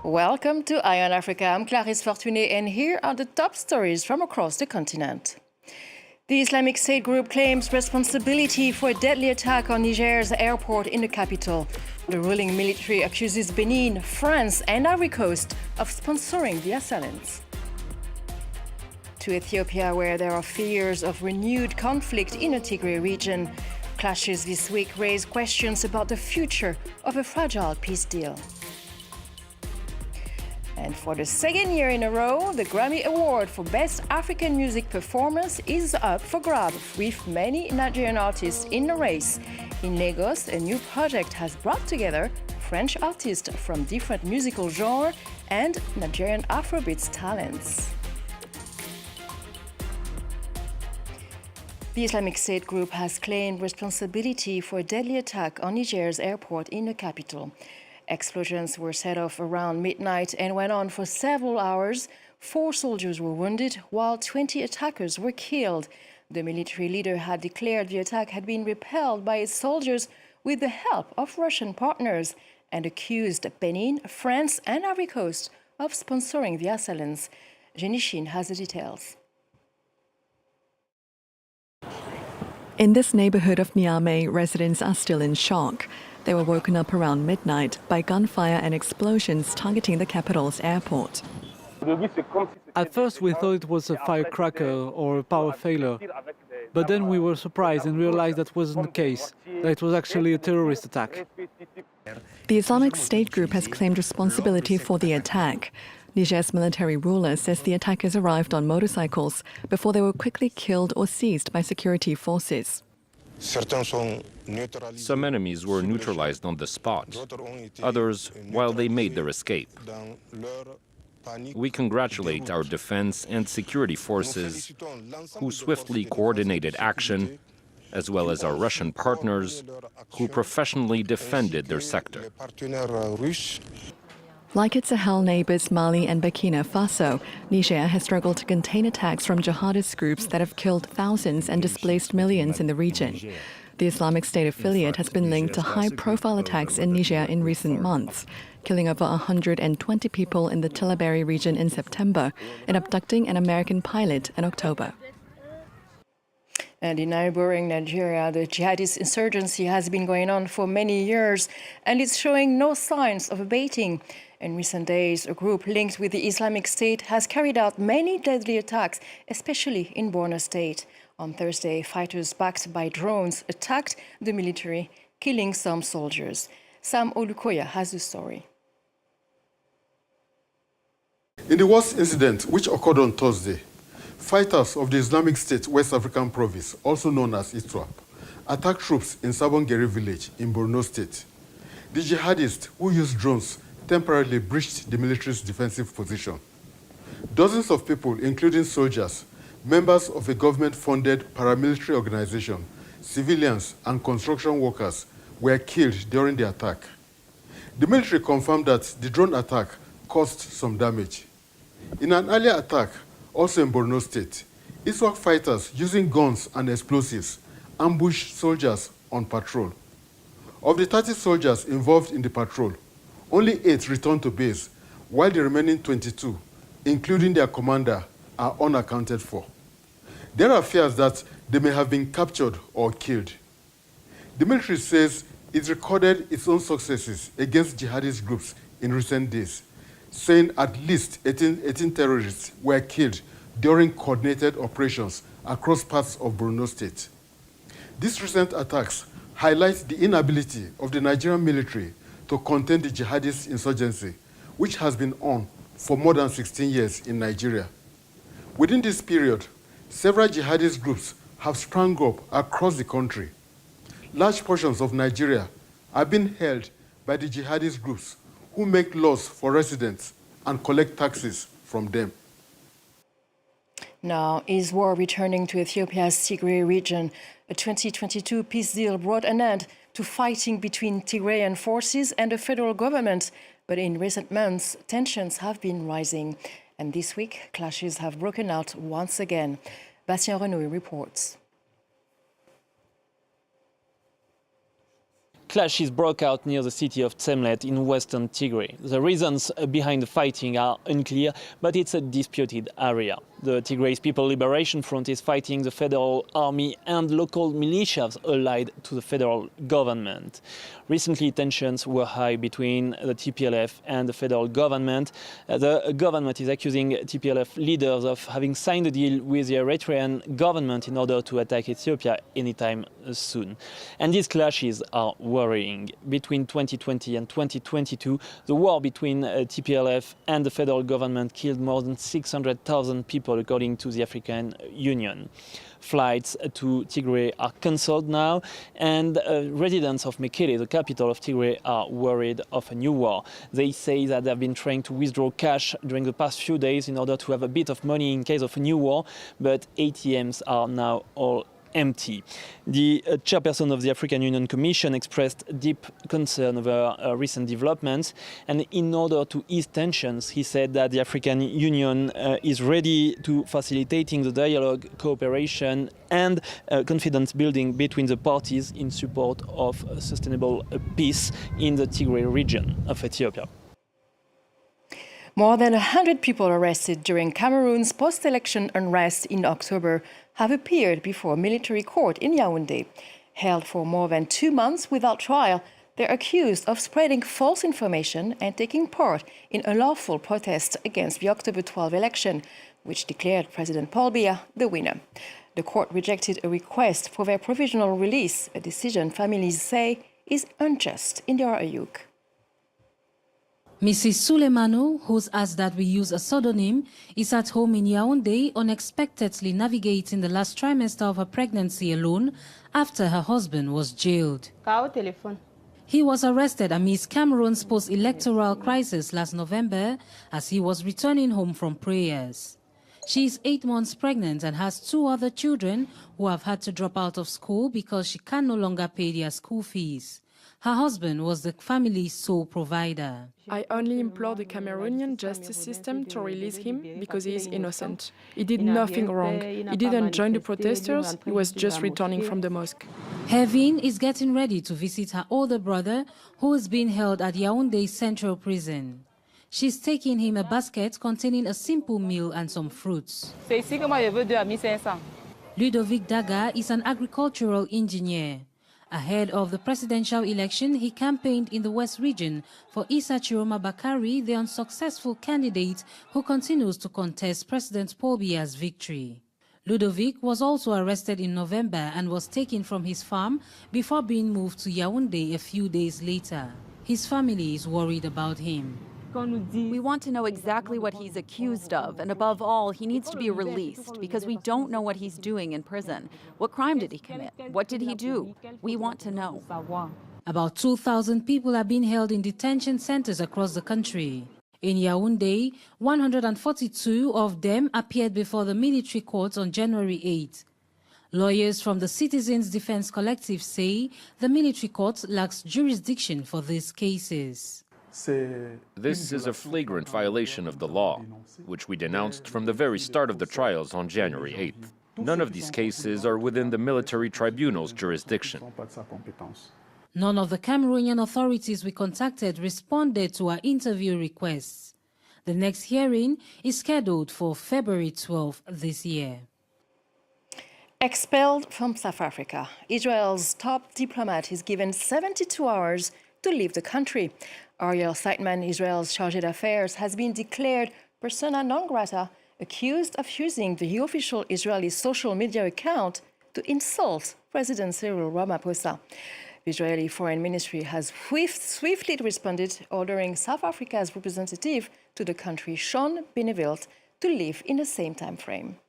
Welcome to Eye on Africa. I'm Clarisse Fortuné, and here are the top stories from across the continent. The Islamic State group claims responsibility for a deadly attack on Niger's airport in the capital. The ruling military accuses Benin, France, and Ivory Coast of sponsoring the assailants. To Ethiopia, where there are fears of renewed conflict in the Tigray region. Clashes this week raise questions about the future of a fragile peace deal. And for the second year in a row, the Grammy Award for Best African Music Performance is up for grabs, with many Nigerian artists in the race. In Lagos, a new project has brought together French artists from different musical genres and Nigerian Afrobeats talents. The Islamic State group has claimed responsibility for a deadly attack on Niger's airport in the capital. Explosions were set off around midnight and went on for several hours. 4 soldiers were wounded, while 20 attackers were killed. The military leader had declared the attack had been repelled by its soldiers with the help of Russian partners and accused Benin, France, and Ivory Coast of sponsoring the assailants. Jenishin has the details. In this neighborhood of Niamey, residents are still in shock. They were woken up around midnight by gunfire and explosions targeting the capital's airport. At first we thought it was a firecracker or a power failure, but then we were surprised and realized that wasn't the case, that it was actually a terrorist attack. The Islamic State group has claimed responsibility for the attack. Niger's military ruler says the attackers arrived on motorcycles before they were quickly killed or seized by security forces. Some enemies were neutralized on the spot, others while they made their escape. We congratulate our defense and security forces who swiftly coordinated action, as well as our Russian partners who professionally defended their sector. Like its Sahel neighbors Mali and Burkina Faso, Niger has struggled to contain attacks from jihadist groups that have killed thousands and displaced millions in the region. The Islamic State affiliate has been linked to high-profile attacks in Niger in recent months, killing over 120 people in the Tillabéri region in September and abducting an American pilot in October. And in neighboring Nigeria, the jihadist insurgency has been going on for many years, and it's showing no signs of abating. In recent days, a group linked with the Islamic State has carried out many deadly attacks, especially in Borno State. On Thursday, fighters backed by drones attacked the military, killing some soldiers. Sam Olukoya has the story. In the worst incident, which occurred on Thursday, fighters of the Islamic State West African Province, also known as ISWAP, attacked troops in Sabongeri village in Borno State. The jihadists, who used drones, temporarily breached the military's defensive position. Dozens of people, including soldiers, members of a government-funded paramilitary organization, civilians, and construction workers were killed during the attack. The military confirmed that the drone attack caused some damage. In an earlier attack, also in Borno State, ISWAP fighters using guns and explosives ambushed soldiers on patrol. Of the 30 soldiers involved in the patrol, only 8 returned to base, while the remaining 22, including their commander, are unaccounted for. There are fears that they may have been captured or killed. The military says it recorded its own successes against jihadist groups in recent days, saying at least 18 terrorists were killed during coordinated operations across parts of Borno State. These recent attacks highlight the inability of the Nigerian military to contain the jihadist insurgency, which has been on for more than 16 years in Nigeria. Within this period, several jihadist groups have sprung up across the country. Large portions of Nigeria are being held by the jihadist groups who make laws for residents and collect taxes from them. Now, is war returning to Ethiopia's Tigray region? A 2022 peace deal brought an end to fighting between Tigrayan forces and the federal government, but in recent months, tensions have been rising. And this week, clashes have broken out once again. Bastien Renouille reports. Clashes broke out near the city of Tsemlet in western Tigray. The reasons behind the fighting are unclear, but it's a disputed area. The Tigray People Liberation Front is fighting the federal army and local militias allied to the federal government. Recently, tensions were high between the TPLF and the federal government. The government is accusing TPLF leaders of having signed a deal with the Eritrean government in order to attack Ethiopia anytime soon. And these clashes are worrying. Between 2020 and 2022, the war between TPLF and the federal government killed more than 600,000 people, according to the African Union. Flights to Tigray are cancelled now, and residents of Mekele, the capital of Tigray, are worried of a new war. They say that they've been trying to withdraw cash during the past few days in order to have a bit of money in case of a new war, but ATMs are now all empty. The chairperson of the African Union Commission expressed deep concern over recent developments, and in order to ease tensions, he said that the African Union is ready to facilitating the dialogue, cooperation and confidence building between the parties in support of sustainable peace in the Tigray region of Ethiopia. More than 100 people arrested during Cameroon's post-election unrest in October have appeared before a military court in Yaoundé. Held for more than 2 months without trial, they're accused of spreading false information and taking part in unlawful protests against the October 12 election, which declared President Paul Biya the winner. The court rejected a request for their provisional release, a decision families say is unjust in Diora Ayuk. Mrs. Suleimanu, who's asked that we use a pseudonym, is at home in Yaoundé, unexpectedly navigating the last trimester of her pregnancy alone after her husband was jailed. He was arrested amidst Cameroon's post-electoral crisis last November as he was returning home from prayers. She is 8 months pregnant and has 2 other children who have had to drop out of school because she can no longer pay their school fees. Her husband was the family's sole provider. I only implore the Cameroonian justice system to release him because he is innocent. He did nothing wrong. He didn't join the protesters, he was just returning from the mosque. Hervin is getting ready to visit her older brother, who is being held at Yaoundé Central Prison. She's taking him a basket containing a simple meal and some fruits. Ludovic Daga is an agricultural engineer. Ahead of the presidential election, he campaigned in the West region for Issa Chiroma Bakari, the unsuccessful candidate who continues to contest President Paul Biya's victory. Ludovic was also arrested in November and was taken from his farm before being moved to Yaoundé a few days later. His family is worried about him. We want to know exactly what he's accused of, and above all, he needs to be released because we don't know what he's doing in prison. What crime did he commit? What did he do? We want to know. About 2,000 people are being held in detention centers across the country. In Yaoundé, 142 of them appeared before the military court on January 8. Lawyers from the Citizens Defense Collective say the military court lacks jurisdiction for these cases. This is a flagrant violation of the law, which we denounced from the very start of the trials on January 8th. None of these cases are within the military tribunal's jurisdiction. None of the Cameroonian authorities we contacted responded to our interview requests. The next hearing is scheduled for February 12 this year. Expelled from South Africa, Israel's top diplomat is given 72 hours to leave the country. Ariel Seidman, Israel's chargé d'affaires, has been declared persona non grata, accused of using the official Israeli social media account to insult President Cyril Ramaphosa. The Israeli Foreign Ministry has swiftly responded, ordering South Africa's representative to the country, Sean Beneveld, to leave in the same time frame.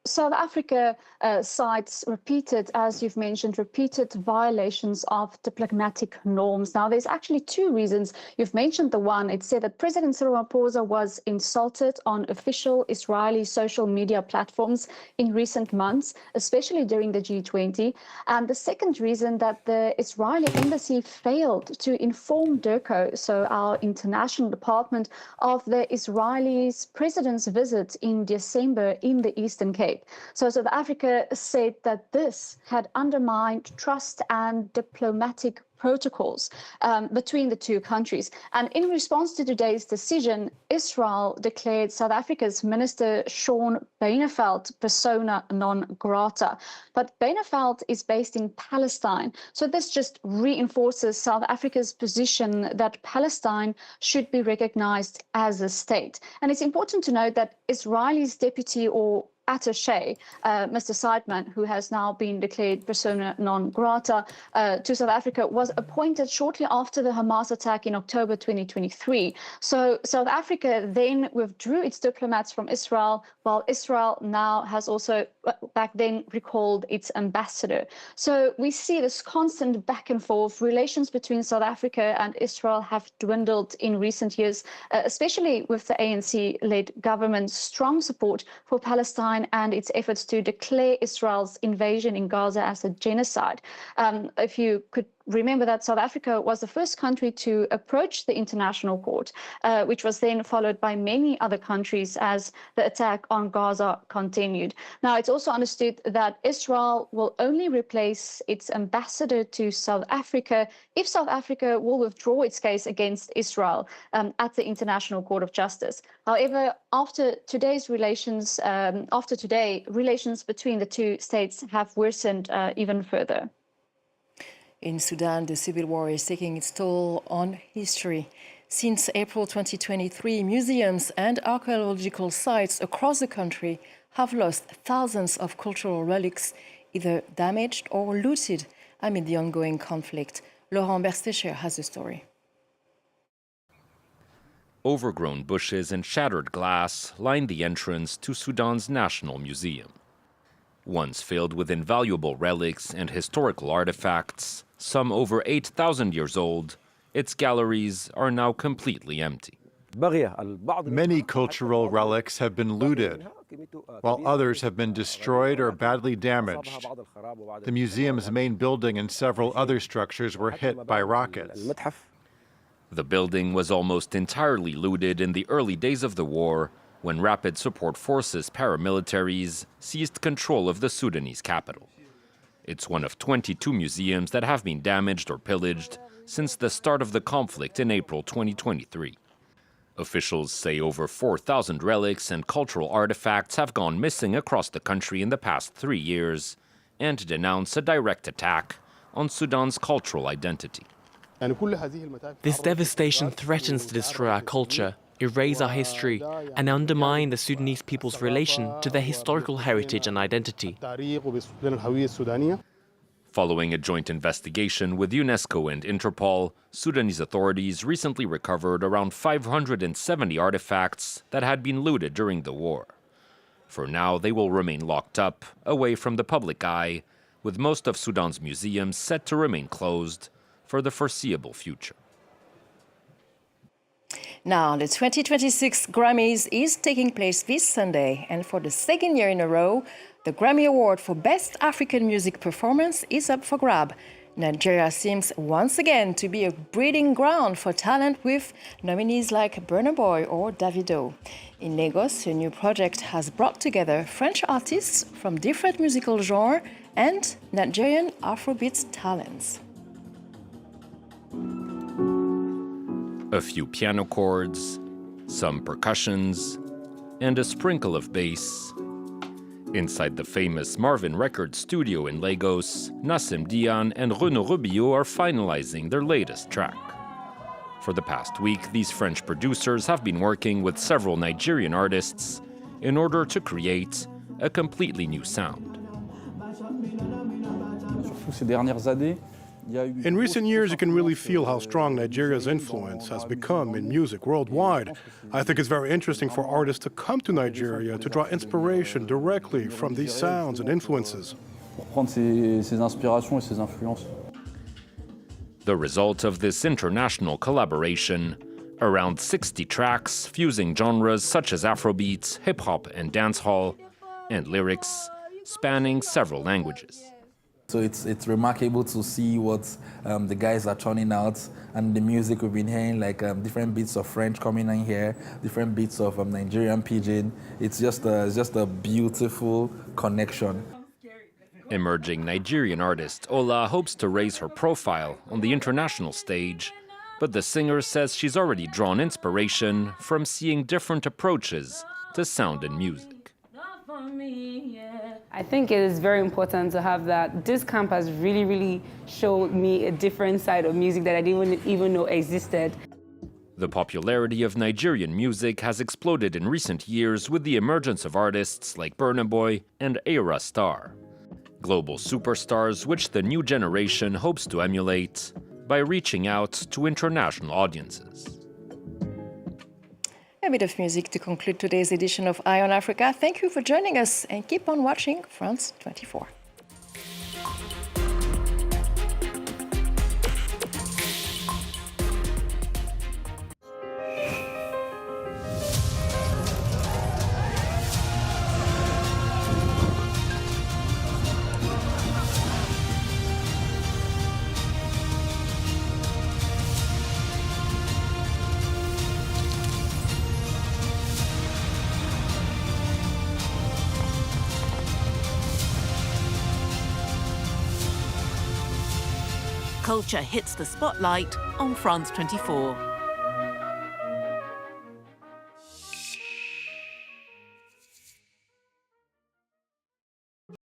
South Africa cites repeated, as you've mentioned, repeated violations of diplomatic norms. Now, there's actually 2 reasons. You've mentioned the one. It said that President Cyril Ramaphosa was insulted on official Israeli social media platforms in recent months, especially during the G20. And the second reason, that the Israeli embassy failed to inform DIRCO, so our international department, of the Israeli president's visit in December in the Eastern Cape. State. So South Africa said that this had undermined trust and diplomatic protocols between the two countries. And in response to today's decision, Israel declared South Africa's Minister Shaun Beineveld persona non grata. But Beineveld is based in Palestine. So this just reinforces South Africa's position that Palestine should be recognized as a state. And it's important to note that Israel's deputy or attaché, Mr. Seidman, who has now been declared persona non grata to South Africa, was appointed shortly after the Hamas attack in October 2023. So South Africa then withdrew its diplomats from Israel, while Israel now has also back then recalled its ambassador. So we see this constant back and forth. Relations between South Africa and Israel have dwindled in recent years, especially with the ANC-led government's strong support for Palestine and its efforts to declare Israel's invasion in Gaza as a genocide. If you could remember that South Africa was the first country to approach the International Court, which was then followed by many other countries as the attack on Gaza continued. Now, it's also understood that Israel will only replace its ambassador to South Africa if South Africa will withdraw its case against Israel at the International Court of Justice. However, after relations between the two states have worsened even further. In Sudan, the civil war is taking its toll on history. Since April 2023, museums and archaeological sites across the country have lost thousands of cultural relics, either damaged or looted amid the ongoing conflict. Laurent Berstecher has the story. Overgrown bushes and shattered glass line the entrance to Sudan's National Museum. Once filled with invaluable relics and historical artifacts, some over 8,000 years old, its galleries are now completely empty. Many cultural relics have been looted, while others have been destroyed or badly damaged. The museum's main building and several other structures were hit by rockets. The building was almost entirely looted in the early days of the war, when Rapid Support Forces paramilitaries seized control of the Sudanese capital. It's one of 22 museums that have been damaged or pillaged since the start of the conflict in April 2023. Officials say over 4,000 relics and cultural artifacts have gone missing across the country in the past 3 years and denounce a direct attack on Sudan's cultural identity. This devastation threatens to destroy our culture, erase our history, and undermine the Sudanese people's relation to their historical heritage and identity. Following a joint investigation with UNESCO and Interpol, Sudanese authorities recently recovered around 570 artifacts that had been looted during the war. For now, they will remain locked up, away from the public eye, with most of Sudan's museums set to remain closed for the foreseeable future. Now, the 2026 Grammys is taking place this Sunday, and for the second year in a row, the Grammy Award for Best African Music Performance is up for grab. Nigeria seems once again to be a breeding ground for talent, with nominees like Burna Boy or Davido. In Lagos, a new project has brought together French artists from different musical genres and Nigerian Afrobeat talents. A few piano chords, some percussions, and a sprinkle of bass. Inside the famous Marvin Records studio in Lagos, Nassim Dian and Renaud Rubio are finalizing their latest track. For the past week, these French producers have been working with several Nigerian artists in order to create a completely new sound. In recent years, you can really feel how strong Nigeria's influence has become in music worldwide. I think it's very interesting for artists to come to Nigeria to draw inspiration directly from these sounds and influences. The result of this international collaboration, around 60 tracks fusing genres such as Afrobeat, hip-hop and dancehall, and lyrics spanning several languages. So it's remarkable to see what the guys are turning out, and the music we've been hearing, like different bits of French coming in here, different bits of Nigerian pidgin. It's just a beautiful connection. Emerging Nigerian artist Ola hopes to raise her profile on the international stage, but the singer says she's already drawn inspiration from seeing different approaches to sound and music. I think it is very important to have that. This camp has really showed me a different side of music that I didn't even know existed. The popularity of Nigerian music has exploded in recent years with the emergence of artists like Burna Boy and Ayra Starr. Global superstars which the new generation hopes to emulate by reaching out to international audiences. A bit of music to conclude today's edition of Eye on Africa. Thank you for joining us and keep on watching France 24. Culture hits the spotlight on France 24.